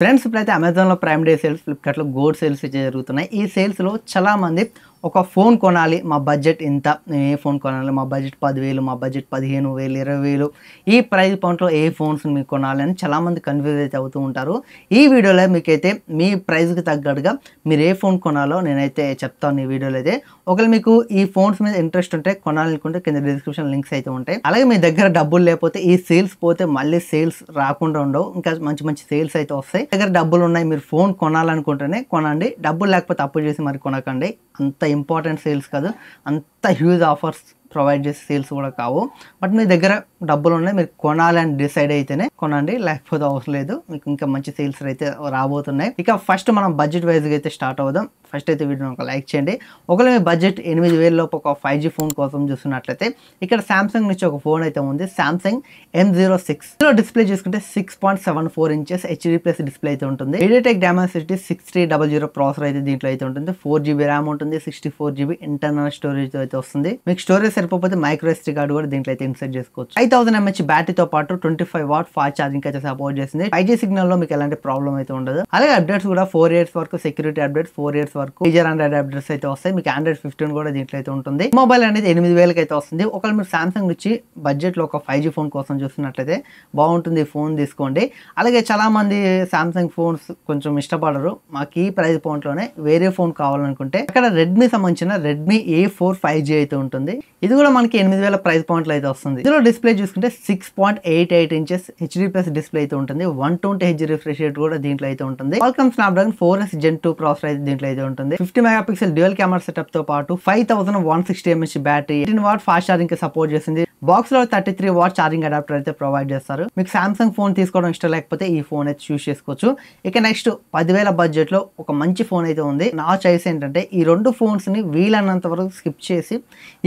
Friends ఇప్పుడైతే అమెజాన్లో prime day sales, ఫ్లిప్కార్ట్లో గోల్డ్ సేల్స్ జరుగుతున్నాయి. ఈ సేల్స్లో చాలామంది ఒక ఫోన్ కొనాలి, మా బడ్జెట్ ఇంత, నేను ఏ ఫోన్ కొనాలి, మా బడ్జెట్ 10,000, మా బడ్జెట్ 15,000, 20,000, ఈ ప్రైస్ పాయింట్లో ఏ ఫోన్స్ మీకు కొనాలి అని చాలామంది కన్ఫ్యూజ్ అయితే అవుతూ ఉంటారు. ఈ వీడియోలో మీకైతే మీ ప్రైస్కి తగ్గట్టుగా మీరు ఏ ఫోన్ కొనాలో నేనైతే చెప్తాను. ఈ వీడియోలో అయితే ఒకవేళ మీకు ఈ ఫోన్స్ మీద ఇంట్రెస్ట్ ఉంటే కొనాలనుకుంటే కింద డిస్క్రిప్షన్ లింక్స్ అయితే ఉంటాయి. అలాగే మీ దగ్గర డబ్బులు లేకపోతే ఈ సేల్స్ పోతే మళ్ళీ సేల్స్ రాకుండా ఉండవు, ఇంకా మంచి మంచి సేల్స్ అయితే వస్తాయి. దగ్గర డబ్బులు ఉన్నాయి, మీరు ఫోన్ కొనాలనుకుంటేనే కొనండి, డబ్బులు లేకపోతే అప్పు చేసి మరి కొనకండి. అంత ఇంపార్టెంట్ సేల్స్ కాదు, అంత హ్యూజ్ ఆఫర్స్ ప్రొవైడ్ చేసే సేల్స్ కూడా కావు. బట్ మీ దగ్గర డబ్బులు ఉన్నాయి, మీరు కొనాలని డిసైడ్ అయితేనే కొనండి, లేకపోతే అవసరం లేదు. మీకు ఇంకా మంచి సేల్స్ అయితే రాబోతున్నాయి. ఇక ఫస్ట్ మనం బడ్జెట్ వైజ్గా అయితే స్టార్ట్ అవుదాం. ఫస్ట్ అయితే వీడియోని ఒక లైక్ చేయండి. ఒకవేళ మీ బడ్జెట్ 8,000 లోపు ఒక 5G ఫోన్ కోసం చూస్తున్నట్లయితే ఇక్కడ సామ్సంగ్ నుంచి ఒక ఫోన్ అయితే ఉంది, సామ్సంగ్ M06. ఇందులో డిస్ప్లే చూసుకుంటే 6.74 ఇంచెస్ HD+ డిస్ప్లే అయితే ఉంటుంది. మీడియాటెక్ డైమెన్సిటీ 6300 ప్రాసెసర్ అయితే దీంట్లో అయితే ఉంటుంది. 4GB ర్యామ్ ఉంటుంది, 64GB ఇంటర్నల్ స్టోరేజ్ అయితే వస్తుంది. మీకు స్టోరేజ్ సరిపోతే మైక్రో SD కార్డు కూడా దీంట్లో అయితే ఇన్సర్ట్ చేసుకోవచ్చు. 5000 mAh బ్యాటరీతో పాటు 25W ఫాస్ట్ ఛార్జింగ్ అయితే సపోర్ట్ చేస్తుంది. 5G సిగ్నల్ లో మీకు ఎలాంటి ప్రాబ్లం అయితే ఉండదు. అలాగే అప్డేట్స్ కూడా 4 years వరకు సెక్యూరిటీ అప్డేట్స్, 4 years వరకు ఫీచర్ ఆండ్రాయిడ్ అప్డేట్స్ అయితే వస్తాయి. మీకు Android 15 కూడా దీంట్లో అయితే ఉంటుంది. మొబైల్ అనేది 8,000కి అయితే వస్తుంది. ఒకవేళ మీరు సామ్సంగ్ నుంచి బడ్జెట్ లో ఒక 5G ఫోన్ కోసం చూస్తున్నట్లయితే బాగుంటుంది, ఫోన్ తీసుకోండి. అలాగే చాలా మంది సామ్సంగ్ ఫోన్స్ కొంచెం ఇష్టపడరు, మాకు ఈ ప్రైస్ పాయింట్ లోనే వేరే ఫోన్ కావాలనుకుంటే అక్కడ రెడ్మీ సంబంధించిన రెడ్మీ A4 5G అయితే ఉంటుంది. ఇది కూడా మనకి 8,000 ప్రైస్ పాయింట్లో అయితే వస్తుంది. ఇందులో డిస్ప్లే చూసుకుంటే 6.88 ఇంచెస్ HD+ డిస్ప్లే అయితే ఉంటుంది. 120Hz రిఫ్రెష్ రేట్ కూడా దీంట్లో అయితే ఉంటుంది. Qualcomm Snapdragon 4S Gen 2 processor అయితే దీంట్లో అయితే ఉంటుంది. 50 మెగాపిక్సెల్ డ్యూయల్ కెమెరా సెటప్ తో పాటు 5160 mAh battery, 18W fast charging కి సపోర్ట్ చేస్తుంది. బాక్స్ లో 33W ఛార్జింగ్ అడాప్టర్ అయితే ప్రొవైడ్ చేస్తారు. మీకు సామ్సంగ్ ఫోన్ తీసుకోవడం ఇష్టం లేకపోతే ఈ ఫోన్ అయితే చూస్ చేసుకోవచ్చు. ఇక నెక్స్ట్ 10,000 బడ్జెట్ లో ఒక మంచి ఫోన్ అయితే ఉంది. నా చాయిస్ ఏంటంటే ఈ రెండు ఫోన్స్ ని వీలైనంత వరకు స్కిప్ చేసి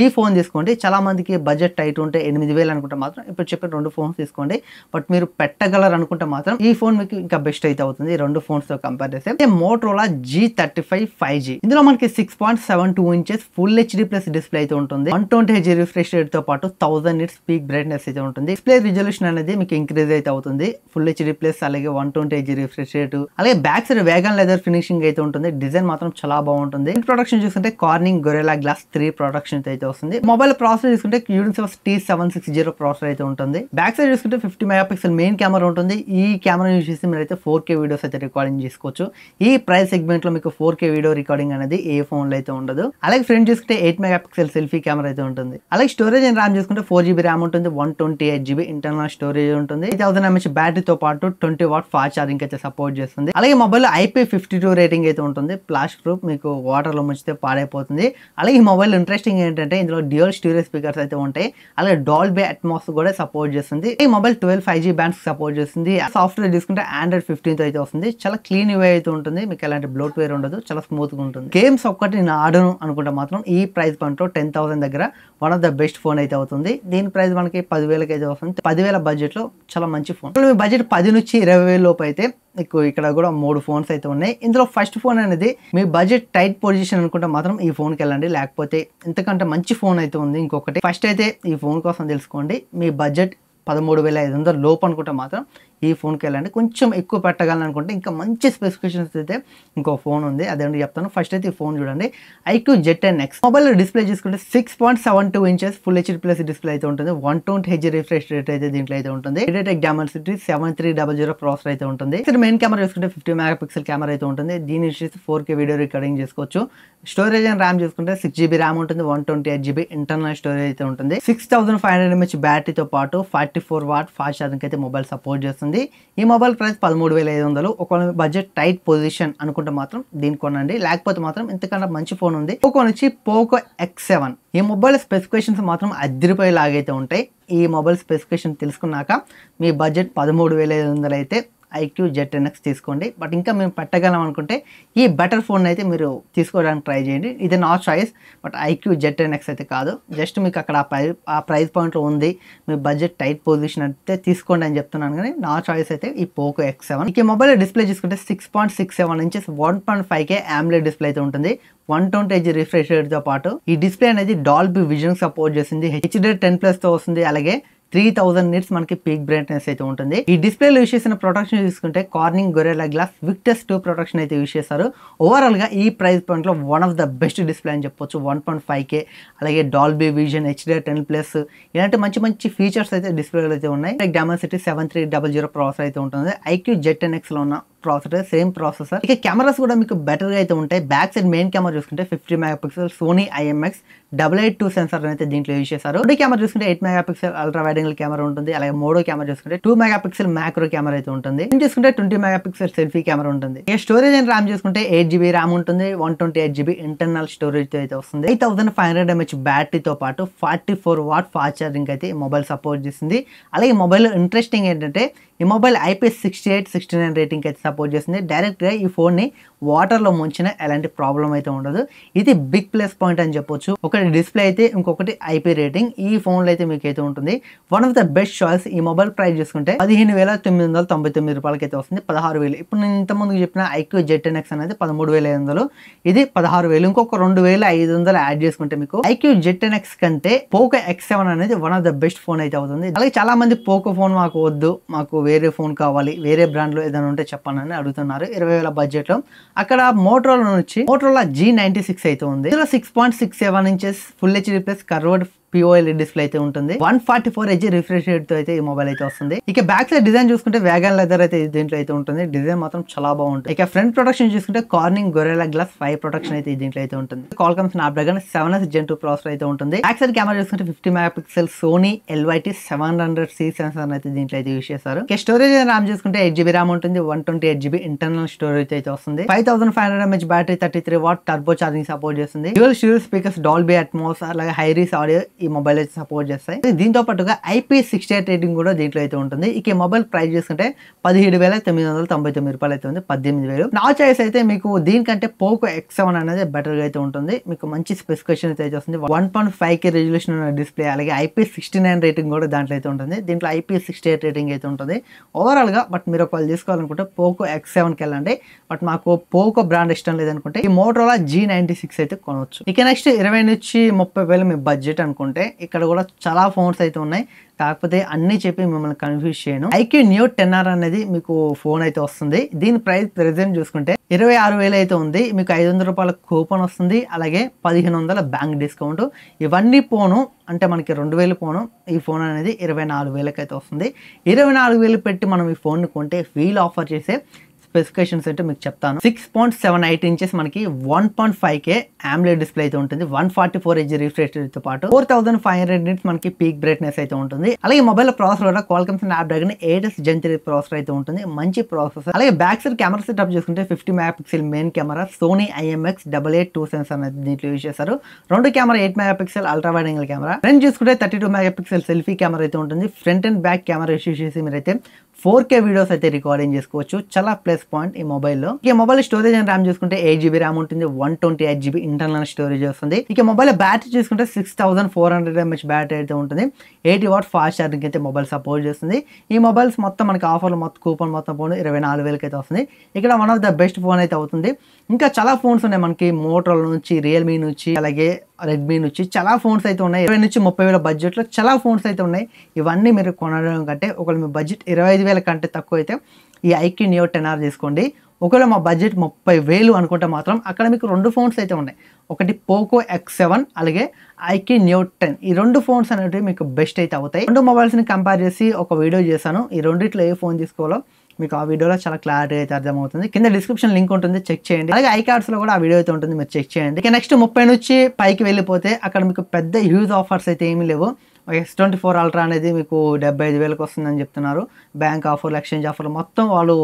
ఈ ఫోన్ తీసుకోండి. చాలా మందికి బడ్జెట్ టైట్ ఉంటే 8,000 అనుకుంటే మాత్రం ఇప్పుడు చెప్పిన రెండు ఫోన్స్ తీసుకోండి. బట్ మీరు పెట్టగలరు అనుకుంటే మాత్రం ఈ ఫోన్ మీకు ఇంకా బెస్ట్ అయితే అవుతుంది రెండు ఫోన్స్ తో కంపేర్ చేస్తే. మోటరోలా G35 5G, ఇందులో మనకి 6.72 ఇంచెస్ ఫుల్ HD+ డిస్ప్లే అయితే ఉంటుంది. 120Hz రిఫ్రెష్ రేట్ తో పాటు 1000 nits పీక్ బ్రైట్నెస్ అయితే ఉంటుంది. డిస్ప్లే రిజల్యూషన్ అనేది మీకు ఇంక్రీజ్ అయితే అవుతుంది. ఫుల్ HD+ అలాగే 120Hz రిఫ్రెష్ రేట్, అలాగే back side vegan leather finishing అయితే ఉంటుంది. డిజైన్ మాత్రం చాలా బాగుంటుంది. ప్రొడక్షన్ చూసుకుంటే కార్నింగ్ గొరిల్లా గ్లాస్ 3 ప్రొడక్షన్ అయితే వస్తుంది. మొబైల్ ప్రాసెసర్ చూసుకుంటే Unisoc T760 ప్రాసెసర్ అయితే ఉంటుంది. బ్యాక్ సైడ్ చూసుకుంటే 50 మెగాపిక్సెల్ మెయిన్ కెమెరా ఉంటుంది. ఈ కెమెరా యూజ్ చేసి మీరు అయితే 4K వీడియోస్ అయితే రికార్డింగ్ చేసుకోవచ్చు. ఈ ప్రైస్ సెగ్మెంట్ లో మీకు 4K వీడియో రికార్డింగ్ అనేది ఏ ఫోన్ లో అయితే ఉండదు. అలాగే ఫ్రంట్ చూసుకుంటే 8 మెగాపిక్సెల్ సెల్ఫీ కెమెరా అయితే ఉంటుంది. అలాగే స్టోరేజ్ అండ్ ర్యామ్ చూసుకుంటే 4GB ర్యామ్ ఉంటుంది, 128GB ఇంటర్నల్ స్టోరేజ్ ఉంటుంది. 1000 mAh బ్యాటరీతో పాటు 20W ఫాస్ట్ ఛార్జింగ్ అయితే సపోర్ట్ చేస్తుంది. అలాగే మొబైల్ IP52 రేటింగ్ అయితే ఉంటుంది. ప్లాస్టిక్ ప్రూఫ్, మీకు వాటర్ లో ముంచితే పాడైపోతుంది. అలాగే ఈ మొబైల్ ఇంట్రెస్టింగ్ ఏంటంటే ఇందులో డ్యూయల్ స్టీరియో స్పీకర్స్ అయితే ఉంటాయి. అలాగే డాల్బీ అట్మాస్ కూడా సపోర్ట్ చేస్తుంది. ఈ మొబైల్ 12 5G బ్యాండ్స్ సపోర్ట్ చేస్తుంది. సాఫ్ట్వేర్ తీసుకుంటే Android 15 అయితే వస్తుంది. చాలా క్లీన్ యూఐ అయితే ఉంటుంది. మీకు ఎలాంటి బ్లోట్వేర్ ఉండదు, చాలా స్మూత్ గా ఉంటుంది. గేమ్స్ ఒక్కటి నేను ఆడను అనుకుంటే మాత్రం ఈ ప్రైస్ పాయింట్ 10,000 దగ్గర one of the best phone అయితే అవుతుంది. దీని ప్రైస్ మనకి 10,000కి అయితే వస్తుంది. 10,000 బడ్జెట్ లో చాలా మంచి ఫోన్. మీ బడ్జెట్ 10 నుంచి 20,000 లోపు అయితే మీకు ఇక్కడ కూడా 3 ఫోన్స్ అయితే ఉన్నాయి. ఇందులో ఫస్ట్ ఫోన్ అనేది మీ బడ్జెట్ టైట్ పొజిషన్ అనుకుంటే మాత్రం ఈ ఫోన్కి వెళ్ళండి, లేకపోతే ఇంతకంటే మంచి ఫోన్ అయితే ఉంది ఇంకొకటి. ఫస్ట్ అయితే ఈ ఫోన్ కోసం తెలుసుకోండి. మీ బడ్జెట్ 13,500 లోపు అనుకుంటే మాత్రం ఈ ఫోన్కి వెళ్ళండి. కొంచెం ఎక్కువ పెట్టగలను అనుకుంటే ఇంకా మంచి స్పెసిఫికేషన్స్ అయితే ఇంకో ఫోన్ ఉంది, అదేంటి చెప్తాను. ఫస్ట్ అయితే ఈ ఫోన్ చూడండి, iQ Z10X. మొబైల్ డిస్ప్లే చూసుకుంటే 6.72 ఇంచెస్ ఫుల్ HD+ డిస్ప్లే అయితే ఉంటుంది. 120Hz రిఫ్రెష్ రేట్ అయితే దీంట్లో అయితే ఉంటుంది. మీడియాటెక్ డైమెన్సిటీ 7300 ప్రాసెసర్ అయితే ఉంటుంది. మెయిన్ కెమెరా చూసుకుంటే 50 మెగాపిక్సెల్ కెమెరా అయితే ఉంటుంది. దీని నుంచి 4K వీడియో రికార్డింగ్ చేసుకోవచ్చు. స్టోరేజ్ అండ్ ర్యామ్ చూసుకుంటే 6GB ర్యామ్ ఉంటుంది, 128GB ఇంటర్నల్ స్టోరేజ్ అయితే ఉంటుంది. 6500 mAh బ్యాటరీతో పాటు 44W ఫాస్ట్ ఛార్జింగ్ అయితే మొబైల్ సపోర్ట్ చేస్తుంది. ఈ మొబైల్ ప్రైస్ 13,500. ఒకవేళ బడ్జెట్ టైట్ పొజిషన్ అనుకుంటే మాత్రం దీన్ని కొనండి, లేకపోతే మాత్రం ఇంతకన్నా మంచి ఫోన్ ఉంది. పోకో నుంచి పోకో X7. ఈ మొబైల్ స్పెసిఫికేషన్స్ మాత్రం అదిరిపోయేలాగైతే ఉంటాయి. ఈ మొబైల్ స్పెసిఫికేషన్ తెలుసుకున్నాక మీ బడ్జెట్ 13,500 అయితే iQ Z10X తీసుకోండి. బట్ ఇంకా మేము పెట్టగలం అనుకుంటే ఈ బెటర్ ఫోన్ అయితే మీరు తీసుకోవడానికి ట్రై చేయండి. ఇది నా చాయిస్, బట్ iQ Z10X అయితే కాదు. జస్ట్ మీకు అక్కడ ఆ ప్రైస్ పాయింట్లో ఉంది, మీ బడ్జెట్ టైట్ పొజిషన్ అయితే తీసుకోండి అని చెప్తున్నాను. కానీ నా చాయిస్ అయితే ఈ పోకో X7. ఈ మొబైల్ డిస్ప్లే చూసుకుంటే 6.67 ఇంచెస్ 1.5K AMOLED డిస్ప్లే అయితే ఉంటుంది. 120Hz రిఫ్రెష్ రేట్ తో పాటు ఈ డిస్ప్లే అనేది డాల్బీ విజన్ సపోర్ట్ చేస్తుంది. HD10+ తో వస్తుంది. అలాగే 3000 నిట్స్ మనకి పీక్ బ్రైట్నెస్ అయితే ఉంటుంది. ఈ డిస్ప్లేలో యూస్ చేసిన ప్రొటెక్షన్ చూసుకుంటే Corning Gorilla Glass Victus 2 protection అయితే యూస్ చేశారు. ఓవరాల్ గా ఈ ప్రైస్ పాయింట్ లో one of the best display అని చెప్పొచ్చు. 1.5K అలాగే డాల్బీ విజన్ HDR10+ ఇలాంటి మంచి మంచి ఫీచర్స్ అయితే డిస్ప్లేలో అయితే ఉన్నాయి. Dimensity 7300 ప్రాసెసర్ అయితే ఉంటుంది. IQ Z10X లో ఉన్న ప్రాసెసర్ సేమ్ ప్రాసెసర్. ఇక కెమెరాస్ కూడా మీకు బెటర్ గా అయితే ఉంటాయి. బ్యాక్ సైడ్ మెయిన్ కెమెరా చూసుకుంటే 50 మెగాపిక్సెల్ సోనీ IMX882 సెన్సార్ అయితే దీంట్లో యూస్ చేశారు. రెండో కెమెరా చూసుకుంటే 8 megapixel ultra wide angle camera ఉంటుంది. అలాగే మూడో కెమెరా చూసుకుంటే 2 మెగాపిక్సెల్ మ్యాక్రో కెమెరా అయితే ఉంటుంది. చూసుకుంటే 20 మెగాపిక్సెల్ సెల్ఫీ కెమెరా ఉంటుంది. ఇక స్టోరేజ్ అండ్ ర్యామ్ చూసుకుంటే 8GB ర్యామ్ ఉంటుంది. 128GB ఇంటర్నల్ స్టోరేజ్ అయితే వస్తుంది. 8500 mAh బ్యాటరీతో పాటు 44 వాట్ ఫాస్ట్ ఛార్జింగ్ అయితే ఈ మొబైల్ సపోర్ట్ చేస్తుంది. అలాగే మొబైల్ ఇంట్రెస్టింగ్ ఏంటంటే ఈ మొబైల్ IP68 69 రేటింగ్ అయితే సపోర్ట్ చేస్తుంది. డైరెక్ట్ గా ఈ ఫోన్ ని వాటర్ లో ముంచిన ఎలాంటి ప్రాబ్లం అయితే ఉండదు. ఇది బిగ్ ప్లస్ పాయింట్ అని చెప్పొచ్చు. ఒకటి డిస్ప్లే అయితే ఇంకొకటి IP రేటింగ్ ఈ ఫోన్ లో అయితే మీకు అయితే ఉంటుంది. One of the best choice. ఈ మొబైల్ ప్రైస్ చూసుకుంటే 15,999 రూపాయలకి అయితే వస్తుంది. 16,000. ఇప్పుడు నేను ఇంత ముందుకు చెప్పిన IQ Z10X అనేది 13,500, ఇది 16,000. ఇంకొక 2,500 యాడ్ చేసుకుంటే మీకు IQ Z10X కంటే పోకో X7 అనేది one of the best phone అయితే అవుతుంది. అలాగే చాలా మంది పోకో ఫోన్ మాకు వద్దు, మాకు వేరే ఫోన్ కావాలి, వేరే బ్రాండ్ లో ఏదైనా ఉంటే చెప్పాలని అడుగుతున్నారు 20,000 బడ్జెట్ లో. అక్కడ మోటరోలా నుంచి మోటరోలా G96 అయితే ఉంది. ఇందులో 6.67 inches full HD plus curved POLED display అయితే ఉంటుంది. 144Hz రిఫ్రెష్ రేట్ తో అయితే ఈ మొబైల్ అయితే వస్తుంది. ఇక బ్యాక్ సైడ్ డిజైన్ చూసుకుంటే వ్యాగన్ లెదర్ అయితే దీంట్లో అయితే ఉంటుంది. డిజైన్ మాత్రం చాలా బాగుంటుంది. ఇక ఫ్రంట్ ప్రొటెక్షన్ చూసుకుంటే కార్నింగ్ గొరిల్లా గ్లాస్ 5 ప్రొటెక్షన్ అయితే దీంట్లో అయితే ఉంటుంది. Qualcomm Snapdragon 7S Gen 2 processor అయితే ఉంటుంది. బ్యాక్ సైడ్ కెమెరా చూసుకుంటే 50 మెగాపిక్సెల్ సోనీ LYT700C సెన్సార్ అయితే దీంట్లో అయితే యూస్ చేశారు. ఇక స్టోరేజ్ ర్యామ్ చూసుకుంటే 8GB ర్యామ్ ఉంటుంది. 128GB ఇంటర్నల్ స్టోరేజ్ అయితే వస్తుంది. 5500 mAh battery 33 watt turbo charging support చేస్తుంది. Dual stereo speakers, Dolby Atmos అలాగే హైరీస్ ఆడియో ఈ మొబైల్ అయితే సపోర్ట్ చేస్తాయి. దీంతో పాటుగా IP68 రేటింగ్ కూడా దీంట్లో అయితే ఉంటుంది. ఇక ఈ మొబైల్ ప్రైస్ చూసుకుంటే 17,999 రూపాయలు అయితే ఉంది. 18,000. నా చాయిస్ అయితే మీకు దీనికంటే పోకో X7 అనేది బెటర్ గా అయితే ఉంటుంది. మీకు మంచి స్పెసిఫికేషన్ అయితే వస్తుంది. 1.5K రెజల్యూషన్ ఉన్న డిస్ప్లే అలాగే IP69 రేటింగ్ కూడా దాంట్లో అయితే ఉంటుంది. దీంట్లో IP68 రేటింగ్ అయితే ఉంటుంది ఓవరాల్ గా. బట్ మీరు ఒకవేళ తీసుకోవాలనుకుంటే పోకో X7 కి వెళ్ళండి. బట్ మాకు పోకో బ్రాండ్ ఇష్టం లేదనుకుంటే ఈ మోటరోలా G96 అయితే కొనవచ్చు. ఇక నెక్స్ట్ 20 నుంచి 30,000 మీ బడ్జెట్ అనుకుంటే ఇక్కడ కూడా చాలా ఫోన్స్ అయితే ఉన్నాయి. కాకపోతే అన్ని చెప్పి మిమ్మల్ని కన్ఫ్యూజ్ చేయను. IQ Neo 10R అనేది మీకు ఫోన్ అయితే వస్తుంది. దీని ప్రైస్ ప్రెసెంట్ చూసుకుంటే 26,000 అయితే ఉంది. మీకు 500 రూపాయల కూపన్ వస్తుంది. అలాగే 1,500 బ్యాంక్ డిస్కౌంట్. ఇవన్నీ పోను అంటే మనకి 2,000 పోను. ఈ ఫోన్ అనేది 24,000 అయితే వస్తుంది. 24,000 పెట్టి మనం ఈ ఫోన్ కొంటే వీల్ ఆఫర్ చేసే స్పెసిఫికేషన్స్ అంటే మీకు చెప్తాను. 6.78 ఇంచెస్ మనకి 1.5K AMOLED డిస్ప్లే అయితే ఉంటుంది. 144Hz రిఫ్రెష్ రేట్ తో పాటు 4,500 నిట్స్ మనకి పీక్ బ్రైట్నెస్ అయితే ఉంటుంది. అలాగే మొబైల్ ప్రాసెసర్ కూడా Qualcomm Snapdragon 8S Gen 3 processor అయితే ఉంటుంది. మంచి ప్రాసెసర్. అలాగే బ్యాక్ సైడ్ కెమెరా సెటప్ చూసుకుంటే 50 megapixel main camera Sony IMX882 sensor అనేది దీంట్లో యూస్ చేశారు. రెండు camera 8 megapixel ultra wide angle camera. Front చూసుకుంటే 32 మెగాపిక్సెల్ సెల్ఫీ కెమెరా అయితే ఉంటుంది. Front and back camera use చేసి మీరైతే 4K వీడియోస్ అయితే రికార్డింగ్ చేసుకోవచ్చు. చాలా ప్లస్ పాయింట్ ఈ మొబైల్లో. ఇక మొబైల్ స్టోరేజ్ అండ్ ర్యామ్ చూసుకుంటే 8GB ర్యామ్ ఉంటుంది. 128GB ఇంటర్నల్ స్టోరేజ్ వస్తుంది. ఇక మొబైల్ బ్యాటరీ చూసుకుంటే 6400 mAh బ్యాటరీ అయితే ఉంటుంది. 80 వాట్ ఫాస్ట్ ఛార్జింగ్ అయితే మొబైల్ సపోర్ట్ చేస్తుంది. ఈ మొబైల్స్ మొత్తం మనకి ఆఫర్లు మొత్తం కూపన్ మొత్తం పోను 24,000 అయితే వస్తుంది. ఇక్కడ one of the best phone అయితే అవుతుంది. ఇంకా చాలా ఫోన్స్ ఉన్నాయి మనకి మోటరోలా నుంచి, రియల్మీ నుంచి, అలాగే రెడ్మీ నుంచి చాలా ఫోన్స్ అయితే ఉన్నాయి. 20 నుంచి 30,000 బడ్జెట్ లో చాలా ఫోన్స్ అయితే ఉన్నాయి. ఇవన్నీ మీరు కొనడం కంటే ఒకవేళ మీ బడ్జెట్ 25,000 కంటే తక్కువ అయితే ఈ IQ Neo 10R తీసుకోండి. ఒకవేళ మా బడ్జెట్ 30,000 అనుకుంటే మాత్రం అక్కడ మీకు 2 ఫోన్స్ అయితే ఉన్నాయి. ఒకటి పోకో X7 అలాగే IQ Neo 10. ఈ 2 ఫోన్స్ అనేవి మీకు బెస్ట్ అయితే అవుతాయి. 2 మొబైల్స్ ని కంపేర్ చేసి ఒక వీడియో చేశాను. ఈ రెండిట్లో ఏ ఫోన్ తీసుకోవాలో మీకు ఆ వీడియోలో చాలా క్లారిటీ అయితే అర్థమవుతుంది. కింద డిస్క్రిప్షన్ లింక్ ఉంటుంది, చెక్ చేయండి. అలాగే iCards లో కూడా ఆ వీడియో అయితే ఉంటుంది, మీరు చెక్ చేయండి. ఇక నెక్స్ట్ 30 నుంచి పైకి వెళ్ళిపోతే అక్కడ మీకు పెద్ద హ్యూజ్ ఆఫర్స్ అయితే ఏమీ లేవు. S24 Ultra అనేది మీకు 75,000కి వస్తుందని చెప్తున్నారు. బ్యాంక్ ఆఫర్లు, ఎక్స్చేంజ్ ఆఫర్లు మొత్తం వాళ్ళు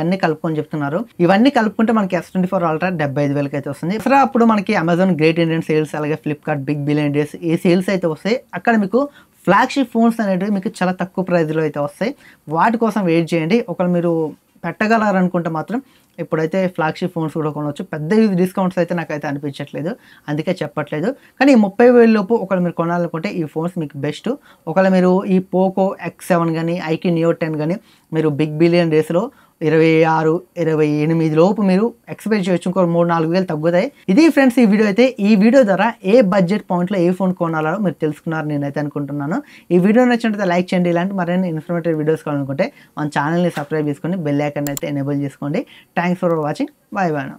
అన్ని కలుపుకొని చెప్తున్నారు. ఇవన్నీ కలుపుకుంటే మనకి S24 Ultra 75,000కి అయితే వస్తుంది. అసలు అప్పుడు మనకి అమెజాన్ గ్రేట్ ఇండియన్ సేల్స్ అలాగే ఫ్లిప్కార్ట్ బిగ్ బిలియన్ డేస్ ఈ సేల్స్ అయితే వస్తాయి. అక్కడ మీకు ఫ్లాగ్షిప్ ఫోన్స్ అనేవి మీకు చాలా తక్కువ ప్రైస్లో అయితే వస్తాయి. వాటి కోసం వెయిట్ చేయండి. ఒకవేళ మీరు పెట్టగలరు అనుకుంటే మాత్రం ఇప్పుడైతే ఫ్లాగ్షిప్ ఫోన్స్ కూడా కొనవచ్చు. పెద్ద డిస్కౌంట్స్ అయితే నాకైతే అనిపించట్లేదు, అందుకే చెప్పట్లేదు. కానీ 30,000 లోపు ఒకవేళ మీరు కొనాలనుకుంటే ఈ ఫోన్స్ మీకు బెస్ట్. ఒకవేళ మీరు ఈ పోకో X7 కానీ IQ Neo 10 కానీ మీరు బిగ్ బిలియన్ డేస్లో 26, 28 లోపు మీరు ఎక్స్పెక్ట్ చేయొచ్చు. ఇంకో 3-4 వేలు తగ్గుతాయి. ఇది ఫ్రెండ్స్ ఈ వీడియో అయితే. ఈ వీడియో ద్వారా ఏ బడ్జెట్ పాయింట్లో ఏ ఫోన్ కొనాలో మీరు తెలుసుకున్నారు నేనైతే అనుకుంటున్నాను. ఈ వీడియో నచ్చినట్లయితే లైక్ చేయండి. ఇలాంటి మరిన్ని ఇన్ఫర్మేటివ్ వీడియోస్ కావాలనుకుంటే మన ఛానల్ని సబ్స్క్రైబ్ చేసుకొని బెల్ ఐకాన్ అయితే ఎనేబుల్ చేసుకోండి. Thanks for watching. Bye bye.